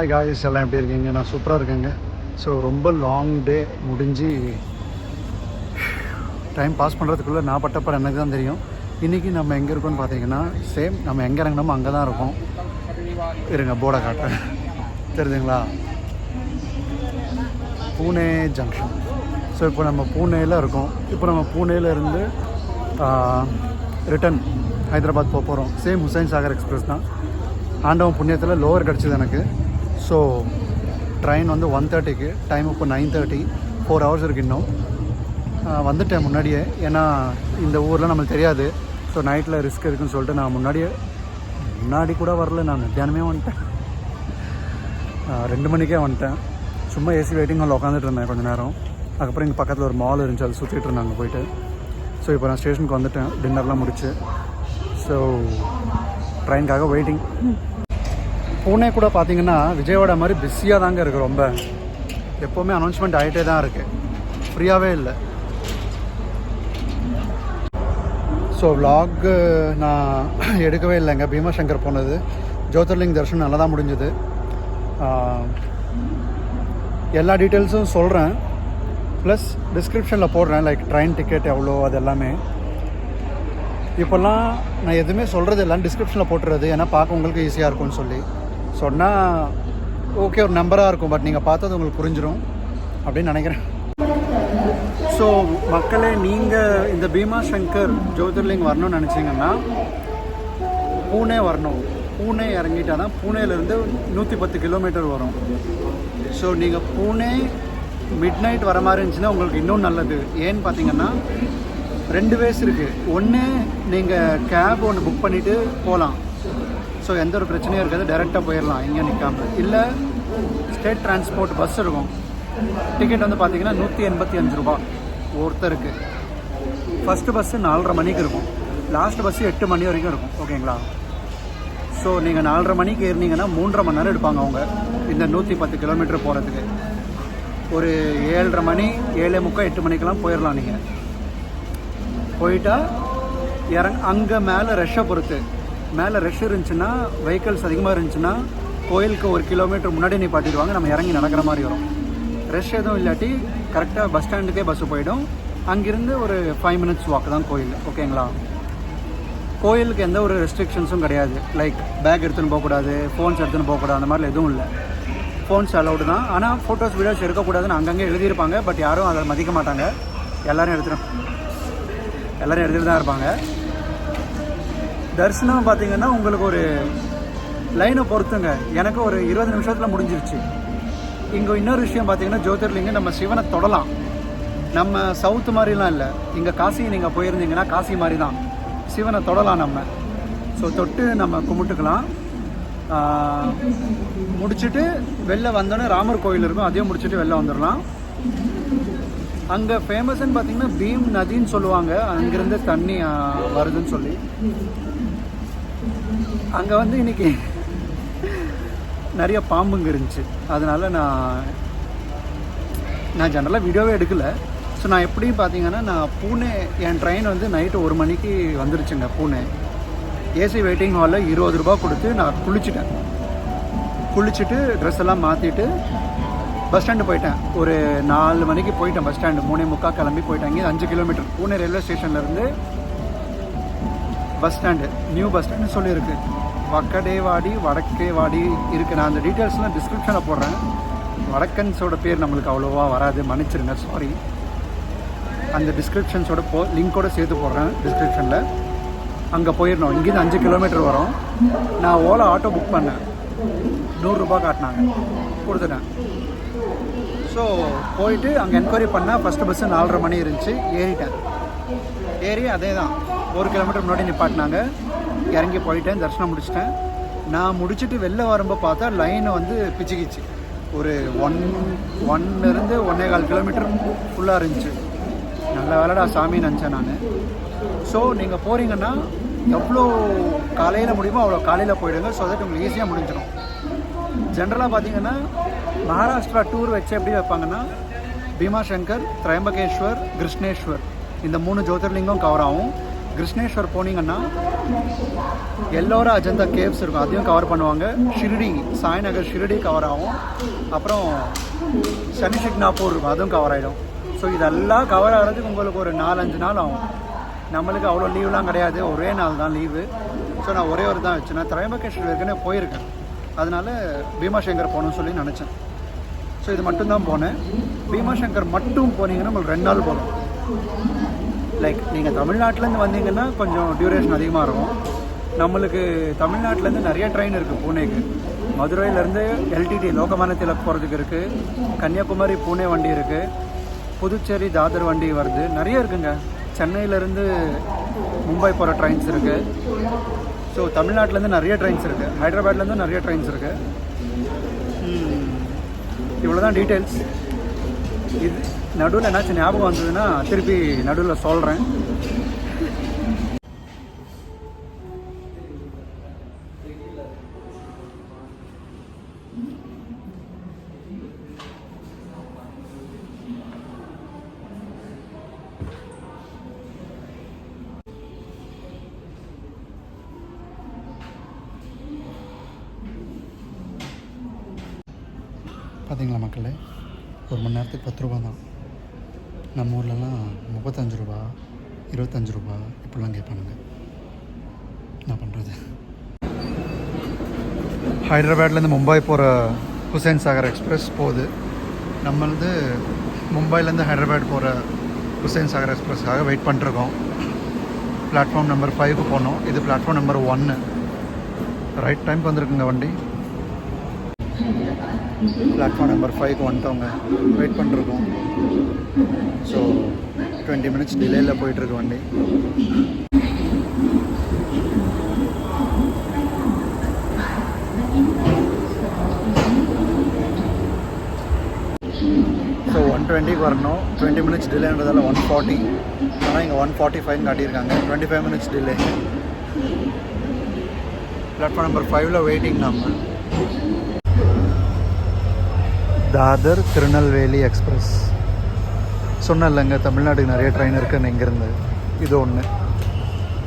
Hi guys, எல்லாம் எப்படி இருக்கீங்க? நான் சூப்பராக இருக்கேங்க. ஸோ ரொம்ப லாங் டே முடிஞ்சு டைம் பாஸ் பண்ணுறதுக்குள்ளே நான் பட்டப்பறம் எனக்கு தான் தெரியும். இன்றைக்கி நம்ம எங்கே இருக்கோம்னு பார்த்தீங்கன்னா, சேம் நம்ம எங்கே இறங்கினோமோ அங்கே தான் இருக்கோம். இருங்க போர்டை காட்டுறேன், தெரியுதுங்களா? பூனே ஜங்ஷன். ஸோ இப்போ நம்ம பூனேயில் இருக்கோம். இப்போ நம்ம பூனேலேருந்து ரிட்டன் ஹைதராபாத் போக போகிறோம். சேம் ஹுசைன் சாகர் எக்ஸ்பிரஸ் தான். ஆண்டவன் புண்ணியத்தில் லோவர் கிடச்சிது எனக்கு. ஸோ ட்ரெயின் வந்து 1:30க்கு, டைம் இப்போ 9:30, 4 hours இருக்குது இன்னும். வந்துட்டேன் முன்னாடியே, ஏன்னா இந்த ஊரில் நம்மளுக்கு தெரியாது. ஸோ நைட்டில் ரிஸ்க் இருக்குதுன்னு சொல்லிட்டு நான் முன்னாடி கூட வரல. நான் மத்தியானமே வந்துட்டேன், 2 மணிக்கே வந்துட்டேன். சும்மா ஏசி வெயிட்டிங் ஹாலில் உட்காந்துட்டு இருந்தேன் கொஞ்சம் நேரம். அதுக்கப்புறம் இங்கே பக்கத்தில் ஒரு மால் இருந்துச்சு, அது சுற்றிட்டு இருந்தாங்க போயிட்டு. ஸோ இப்போ நான் ஸ்டேஷனுக்கு வந்துட்டேன், டின்னர்லாம் முடிச்சு. So ட்ரெயினுக்காக waiting. பூனே கூட பார்த்தீங்கன்னா விஜயவாடா மாதிரி பிஸியாக தாங்க இருக்குது. ரொம்ப எப்போவுமே அனௌன்ஸ்மெண்ட் ஆகிட்டே தான் இருக்குது, ஃப்ரீயாகவே இல்லை. ஸோ vlog நான் எடுக்கவே இல்லைங்க. பீமாசங்கர் போனது, ஜோதிர்லிங் தர்ஷன் நல்லா தான் முடிஞ்சுது. எல்லா டீட்டெயில்ஸும் சொல்கிறேன், ப்ளஸ் டிஸ்கிரிப்ஷனில் போடுறேன், லைக் ட்ரெயின் டிக்கெட் எவ்வளோ அது எல்லாமே. இப்போல்லாம் நான் எதுவுமே சொல்கிறது இல்லை, டிஸ்கிரிப்ஷனில் போட்டுறது, ஏன்னா பார்க்க உங்களுக்கு ஈஸியாக இருக்கும்னு சொல்லி சொன்னால் ஓகே, ஒரு நம்பராக இருக்கும். பட் நீங்கள் பார்த்தது உங்களுக்கு புரிஞ்சிடும் அப்படின்னு நினைக்கிறேன். ஸோ மக்களே, நீங்கள் இந்த பீமாசங்கர் ஜோதிர்லிங் வரணும்னு நினச்சிங்கன்னா பூனே வரணும். பூனே இறங்கிட்டால் தான் பூனேலேருந்து 110 கிலோமீட்டர் வரும். ஸோ நீங்கள் பூனே மிட் நைட் வர மாதிரி இருந்துச்சுன்னா உங்களுக்கு இன்னும் நல்லது. ஏன்னு பார்த்தீங்கன்னா 2 வேஸ் இருக்குது. ஒன்று நீங்கள் கேப் ஒன்று புக் பண்ணிவிட்டு போகலாம். ஸோ எந்த ஒரு பிரச்சனையும் இருக்காது, டைரெக்டாக போயிடலாம் இங்கே நிற்காமல். இல்லை ஸ்டேட் டிரான்ஸ்போர்ட் பஸ் இருக்கும். டிக்கெட் வந்து பார்த்தீங்கன்னா 185 ரூபா ஒருத்தருக்கு. ஃபஸ்ட்டு பஸ்ஸு 4:30 மணிக்கு இருக்கும், லாஸ்ட் பஸ்ஸு 8 மணி வரைக்கும் இருக்கும். ஓகேங்களா? ஸோ நீங்கள் 4:30 மணிக்கு ஏறினீங்கன்னா 3.5 மணி நேரம் எடுப்பாங்க அவங்க இந்த 110 கிலோமீட்டர் போகிறதுக்கு. ஒரு 7:30 மணி, 7:45, 8 மணிக்கெல்லாம் போயிடலாம். நீங்கள் போயிட்டா அங்கே மேலே ரஷ்ஷை பொறுத்து, மேலே ரஷ் இருந்துச்சுன்னா, வெஹிக்கல்ஸ் அதிகமாக இருந்துச்சுன்னா கோயிலுக்கு 1 கிலோமீட்டர் முன்னாடி நிப்பாட்டிடுவாங்க. நம்ம இறங்கி நடக்கிற மாதிரி வரும். ரஷ் எதுவும் இல்லாட்டி கரெக்டாக பஸ் ஸ்டாண்டுக்கே பஸ்ஸு போயிடும். அங்கேருந்து ஒரு 5 minutes வாக்கு தான் கோயில். ஓகேங்களா? கோயிலுக்கு எந்த ஒரு ரெஸ்ட்ரிக்ஷன்ஸும் கிடையாது. லைக் பேக் எடுத்துன்னு போகக்கூடாது, ஃபோன்ஸ் எடுத்துன்னு போகக்கூடாது, அந்த மாதிரிலாம் எதுவும் இல்லை. ஃபோன்ஸ் அலௌடு தான். ஆனால் ஃபோட்டோஸ் வீடியோஸ் எடுக்கக்கூடாதுன்னு அங்கங்கே எழுதியிருப்பாங்க. பட் யாரும் அதை மதிக்க மாட்டாங்க. எல்லோரும் எடுத்துகிட்டு தான் இருப்பாங்க. தரிசனம் பார்த்திங்கன்னா உங்களுக்கு ஒரு லைனை பொறுத்துங்க. எனக்கு ஒரு 20 நிமிஷத்தில் முடிஞ்சிருச்சு. இங்கே இன்னொரு விஷயம் பார்த்திங்கன்னா, ஜோதிர்லிங்கம் நம்ம சிவனை தொடலாம். நம்ம சவுத்து மாதிரிலாம் இல்லை. இங்கே காசி நீங்கள் போயிருந்தீங்கன்னா காசி மாதிரி தான், சிவனை தொடலாம் நம்ம. ஸோ தொட்டு நம்ம கும்பிட்டுக்கலாம். முடிச்சுட்டு வெளில வந்தோன்னே ராமர் கோயில் இருக்கும், அதையும் முடிச்சுட்டு வெளில வந்துடலாம். அங்கே ஃபேமஸ்ன்னு பார்த்தீங்கன்னா பீம் நதின்னு சொல்லுவாங்க. அங்கேருந்து தண்ணி வருதுன்னு சொல்லி. அங்கே வந்து இன்றைக்கி நிறைய பாம்புங்க இருந்துச்சு. அதனால் நான் ஜென்ரலாக வீடியோவே எடுக்கலை. ஸோ நான் எப்படியும் பார்த்தீங்கன்னா, நான் பூனே, என் ட்ரெயின் வந்து நைட்டு 1 மணிக்கு வந்துருச்சுங்க பூனே. ஏசி வெயிட்டிங் ஹாலில் 20 ரூபா கொடுத்து நான் குளிச்சுட்டு ட்ரெஸ் எல்லாம் மாற்றிட்டு பஸ் ஸ்டாண்டு போயிட்டேன். ஒரு 4 மணிக்கு போயிட்டேன் பஸ் ஸ்டாண்டு. 3:45 கிளம்பி போயிட்டேன். இங்கே 5 கிலோமீட்டர் பூனே ரயில்வே ஸ்டேஷன்லேருந்து bus stand, new bus stand சொல்லியிருக்கு. வடக்கேவாடி இருக்குது. நான் அந்த டீட்டெயில்ஸ்லாம் டிஸ்கிரிப்ஷனில் போடுறேன். வடக்கன்ஸோட பேர் நம்மளுக்கு அவ்வளோவா வராது, மன்னிச்சிருங்க, சாரி. அந்த டிஸ்கிரிப்ஷன்ஸோட லிங்கோடு சேர்த்து போடுறேன் டிஸ்கிரிப்ஷனில். அங்கே போயிடணும். இங்கேருந்து 5 கிலோமீட்டர் வரும். நான் ஓலா ஆட்டோ புக் பண்ணேன், 100 ரூபா காட்டினாங்க, கொடுத்துட்டேன். ஸோ போயிட்டு அங்கே என்கொயரி பண்ணால் ஃபஸ்ட்டு பஸ்ஸு 4:30 மணி இருந்துச்சு. ஏறி அதே தான் 1 கிலோமீட்டர் முன்னாடி நிப்பாட்டினாங்க. இறங்கி போயிட்டேன், தரிசனம் முடிச்சிட்டேன். நான் முடிச்சுட்டு வெளில வரும்போது பார்த்தா லைனை வந்து பிச்சுக்கிச்சு. ஒரு 1 to 1.25 கிலோமீட்டர் ஃபுல்லாக இருந்துச்சு. நல்ல வேலைடா சாமி நினச்சேன் நான். ஸோ நீங்கள் போகிறீங்கன்னா எவ்வளோ காலையில் முடியுமோ அவ்வளோ காலையில் போயிடுங்க. ஸோ தட் உங்களுக்கு ஈஸியாக முடிஞ்சிடும். ஜென்ரலாக பார்த்தீங்கன்னா மகாராஷ்டிரா டூர் வச்சு எப்படி வைப்பாங்கன்னா, பீமாசங்கர், திரையம்பகேஸ்வர், கிருஷ்ணேஸ்வர், இந்த 3 ஜோதிர்லிங்கம் கவர் ஆகும். கிருஷ்ணேஸ்வர் போனீங்கன்னா எல்லோரா அஜந்தா கேவ்ஸ் இருக்கும், அதையும் கவர் பண்ணுவாங்க. ஷிரடி சாய்நகர் ஷிரடி கவர் ஆகும். அப்புறம் சனி சிக்னாப்பூர் இருக்கும், அதுவும் கவர் ஆகிடும். ஸோ இதெல்லாம் கவர் ஆகிறதுக்கு உங்களுக்கு ஒரு 4-5 நாள் ஆகும். நம்மளுக்கு அவ்வளோ லீவ்லாம் கிடையாது, ஒரே நாள் தான் லீவு. ஸோ நான் ஒரே ஒரு தான் வச்சு நான் திரையம்பகேஸ்வர் ஏற்கனவே போயிருக்கேன், அதனால் பீமாசங்கர் போகணும்னு சொல்லி நினச்சேன். ஸோ இது மட்டும்தான் போனேன். பீமாசங்கர் மட்டும் போனீங்கன்னா உங்களுக்கு 2 நாள் போகும். லைக் நீங்கள் தமிழ்நாட்டிலேருந்து வந்தீங்கன்னா கொஞ்சம் டியூரேஷன் அதிகமாக இருக்கும். நம்மளுக்கு தமிழ்நாட்டிலேருந்து நிறைய ட்ரெயின் இருக்குது பூனேக்கு. மதுரையிலேருந்து எல்டிடி லோகமானிய திலக் போகிறதுக்கு இருக்குது, கன்னியாகுமரி பூனே வண்டி இருக்குது, புதுச்சேரி தாதர் வண்டி வருது, நிறைய இருக்குங்க. சென்னையிலேருந்து மும்பை போகிற ட்ரெயின்ஸ் இருக்குது. ஸோ தமிழ்நாட்டிலேருந்து நிறைய ட்ரெயின்ஸ் இருக்குது, ஹைதராபாத்லேருந்து நிறைய ட்ரெயின்ஸ் இருக்குது. இவ்வளோ தான் டீட்டெயில்ஸ். இது நடுவில் என்னாச்சும் ஞாபகம் வந்ததுன்னா திருப்பி நடுவில் சொல்கிறேன். பார்த்தீங்களா மக்களே, 1 மணி நேரத்துக்கு 10 ரூபா தான். நம்ம ஊர்லலாம் 35 ரூபா 25 ரூபா இப்படிலாம் கேட்பானுங்க. என்ன பண்ணுறது? ஹைதராபாத்லேருந்து மும்பை போகிற ஹுசேன் சாகர் எக்ஸ்பிரஸ் போகுது. நம்மளது மும்பைலேருந்து ஹைதராபாத் போகிற ஹுசேன் சாகர் எக்ஸ்பிரஸ்க்காக வெயிட் பண்ணிருக்கோம். பிளாட்ஃபார்ம் நம்பர் 5க்கு போனோம். இது பிளாட்ஃபார்ம் நம்பர் 1. ரைட் டைம்க்கு வந்திருக்குங்க வண்டி. பிளாட்ஃபார்ம் நம்பர் 5க்கு வந்துட்டவங்க, வெயிட் பண்ணிருக்கோம். ஸோ 20 மினிட்ஸ் டிலேயில் போயிட்டுருக்கு வண்டி. ஸோ 120க்கு வரணும், 20 மினிட்ஸ் டிலேன்றதால 140. ஆனால் இங்கே 145 காட்டியிருக்காங்க, 25 மினிட்ஸ் டிலே. பிளாட்ஃபார்ம் நம்பர் 5ல் வெயிட்டிங். நம்ம தாதர் திருநெல்வேலி எக்ஸ்பிரஸ் சொன்னேன் இல்லைங்க, தமிழ்நாட்டுக்கு நிறைய ட்ரெயின் இருக்குன்னு. இங்கேருந்து இது ஒன்று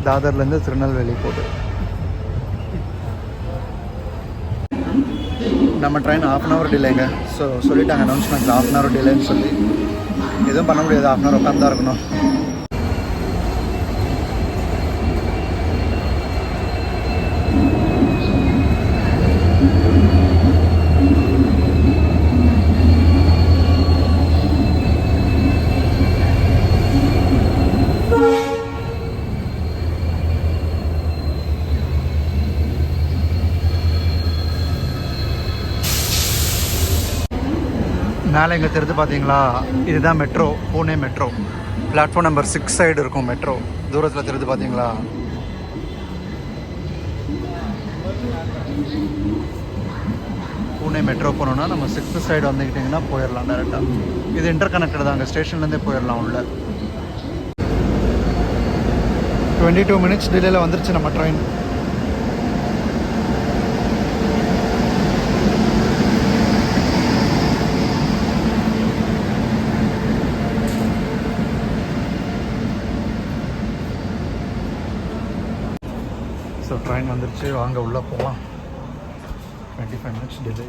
தாதர்லேருந்து திருநெல்வேலி போகுது. நம்ம ட்ரெயின் 1/2 hour டிலேங்க. ஸோ சொல்லிட்டாங்க அனௌன்ஸ்மெண்ட்டில் 1/2 hour டிலேன்னு சொல்லி. எதுவும் பண்ண முடியாது, 1/2 hour உட்காந்து தான் இருக்கணும். மேலே இங்கே தெரிஞ்சு பார்த்தீங்களா, இதுதான் metro, Pune metro. Platform number 6 side இருக்கும் மெட்ரோ. தூரத்தில் தெரிஞ்சு பார்த்தீங்களா. பூனே மெட்ரோ போனோன்னா நம்ம 6th சைடு வந்துக்கிட்டிங்கன்னா போயிடலாம் டேரெக்டாக. இது இன்டர் கனெக்டட் தான், அங்கே ஸ்டேஷன்லேருந்தே போயிடலாம் உள்ள. 22 மினிட்ஸ் டிலேயில் வந்துருச்சு நம்ம ட்ரெயின். ஸோ ட்ரெயின் வந்துருச்சு, வாங்க உள்ளே போகலாம். 25 மினிட்ஸ் டிலே.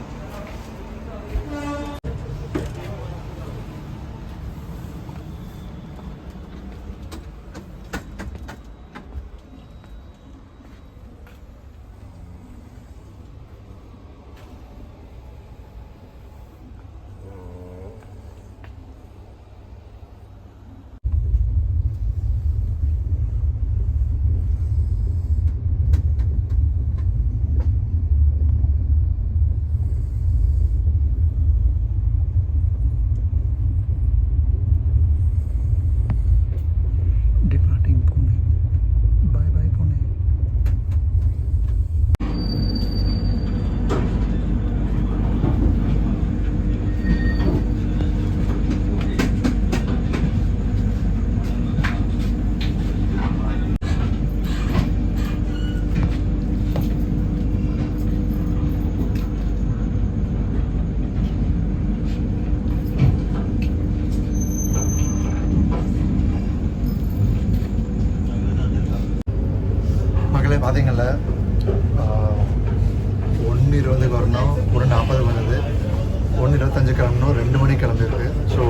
11:45 கிளம்பணும், 2 மணிக்கு கிளம்பிருக்கு. ஸோ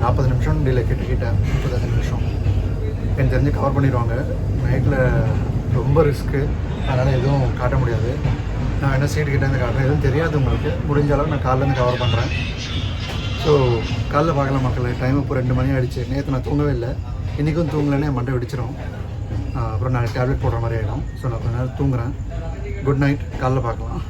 40 நிமிஷம் டிலே, கிட்ட 35 நிமிஷம் எனக்கு தெரிஞ்சு கவர் பண்ணிடுவாங்க. நைட்டில் ரொம்ப ரிஸ்க்கு, அதனால் எதுவும் காட்ட முடியாது. நான் என்ன சீட்டு கிட்டேருந்து காட்டுறேன், எதுவும் தெரியாது உங்களுக்கு. முடிஞ்ச அளவு நான் காலையிலேருந்து கவர் பண்ணுறேன். ஸோ காலைல பார்க்கலாம் மக்கள். டைம் இப்போ 2 மணி ஆகிடுச்சு. நேற்று நான் தூங்கவே இல்லை, இன்றைக்கும் தூங்கலைன்னே என் மண்டை வெடிச்சிடும். அப்புறம் நான் டேப்லெட் போடுற மாதிரி ஆகிடும். ஸோ நான் கொஞ்ச நேரம் தூங்குறேன். குட் நைட், காலைல பார்க்கலாம்.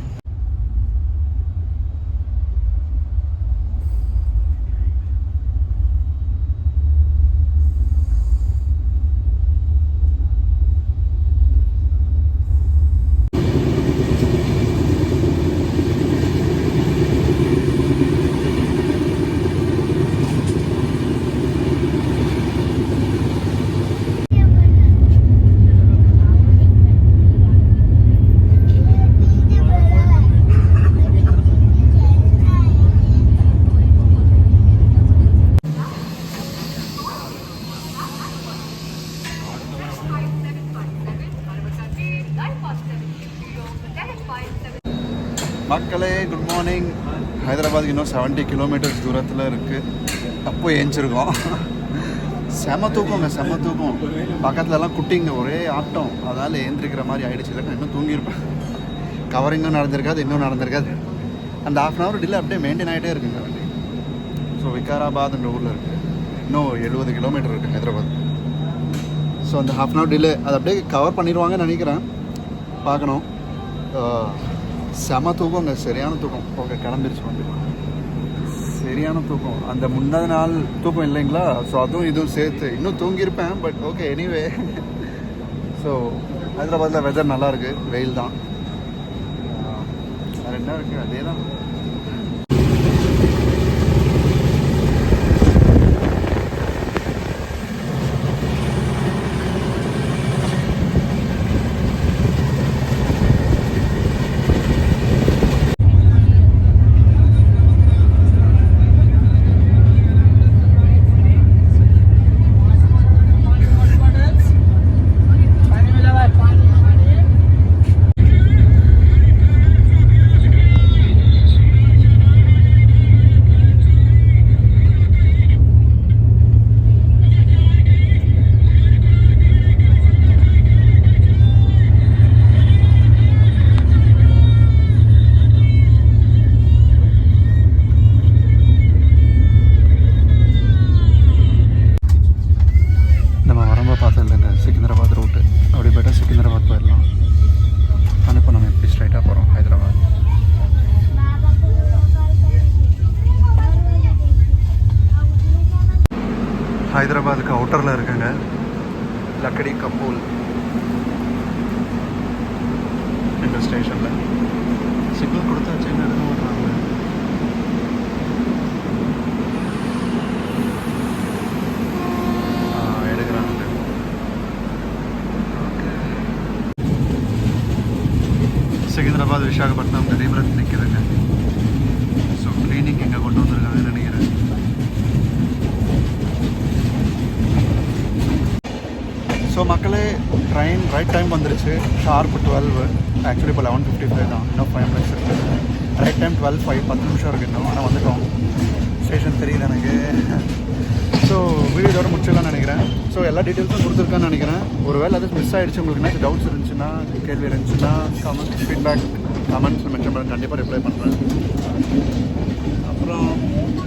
மக்களே குட் மார்னிங். ஹைதராபாத்துக்கு இன்னும் 70 கிலோமீட்டர்ஸ் தூரத்தில் இருக்குது. அப்போ ஏஞ்சிருக்கோம். செம தூக்கங்க, செம தூக்கம். பக்கத்துலலாம் குட்டிங்க ஒரே ஆட்டம், அதனால் ஏந்திரிக்கிற மாதிரி ஆகிடுச்சு. இல்லை இன்னும் தூங்கியிருப்பேன். கவரிங்கும் நடந்திருக்காது, இன்னும் நடந்திருக்காது. அந்த 1/2 hour டிலே அப்படியே மெயின்டைன் ஆகிட்டே இருக்குங்க வண்டி. ஸோ விகாராபாத்ன்ற ஊரில் இருக்குது. இன்னும் 70 கிலோமீட்டர் இருக்குது ஹைதராபாத். ஸோ அந்த 1/2 hour டிலே அதை அப்படியே கவர் பண்ணிடுவாங்கன்னு நினைக்கிறேன். பார்க்கணும். செம தூக்கங்க, சரியான தூக்கம். ஓகே கிளம்பிருச்சு வந்து, சரியான தூக்கம். அந்த முன்னாடி நாள் தூக்கம் இல்லைங்களா, ஸோ அதுவும் இதுவும் சேர்த்து இன்னும் தூங்கியிருப்பேன். But okay anyway. ஸோ ஹைதராபாத்தில் வெதர் நல்லாயிருக்கு, வெயில் தான். வேறு என்ன இருக்குது, அதே தான். சிக்கிந்தராபாத் ரூட்டு அப்படி போய்ட்டா சிக்கிந்தராபாத் போயிடலாம். ஆனால் இப்போ நம்ம எப்படி ஸ்ட்ரைட்டாக போகிறோம் ஹைதராபாத். ஹைதராபாத்துக்கு அவுட்டரில் இருக்குங்க, லக்கடி கப்பூல் இந்த ஸ்டேஷனில். சிக்னல் கொடுத்தாச்சு, என்ன எடுக்க மாட்டாங்க. சிக்கிந்தராபாத் விசாகப்பட்டினம் கரீபரத் நிற்கிறேங்க. ஸோ கிளீனிக் எங்கே கொண்டு வந்திருக்காங்கன்னு நினைக்கிறேன். ஸோ மக்களே ட்ரெயின் ரைட் டைம் வந்துருச்சு. ஷார்ப் 12. ஆக்சுவலி இப்போ 11:55 தான். இன்னும் 5 minutes இருக்குது. ரைட் டைம் 12:05, 10 நிமிஷம் இருக்குது இன்னும். ஆனால் வந்துட்டோம். ஸ்டேஷன் தெரியல எனக்கு. ஸோ வீடியோட முடிச்சிடலாம்னு நினைக்கிறேன். ஸோ எல்லா டீட்டெயில்ஸும் கொடுத்துருக்கான்னு நினைக்கிறேன். ஒரு வேளை அது மிஸ் ஆகிடுச்சு, உங்களுக்கு என்ன டவுட்ஸ் இருந்துச்சுன்னா, கேள்வி இருந்துச்சுன்னா ஃபீட்பேக் கமெண்ட்ஸில் மென்ஷன் பண்ண, கண்டிப்பாக ரிப்ளை பண்ணுறேன். அப்புறம்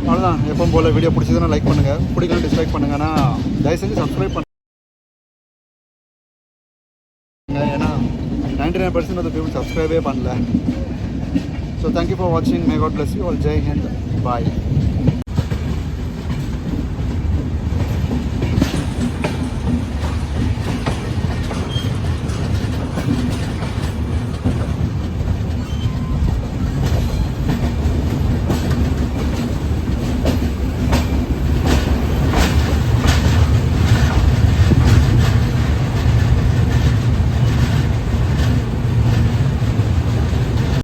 அவ்வளோதான். எப்பவும் போல் வீடியோ பிடிச்சதுன்னா லைக் பண்ணுங்கள், பிடிக்கலாம் டிஸ்லைக் பண்ணுங்கள். ஆனால் தயவு செஞ்சு சப்ஸ்கிரைப் பண்ணுங்கள். ஏன்னா 99% ஆஃப் த பீப்புள் சப்ஸ்கிரைபே பண்ணல. ஸோ தேங்க்யூ ஃபார் வாட்சிங். May God bless you all. Jai Hind. Bye.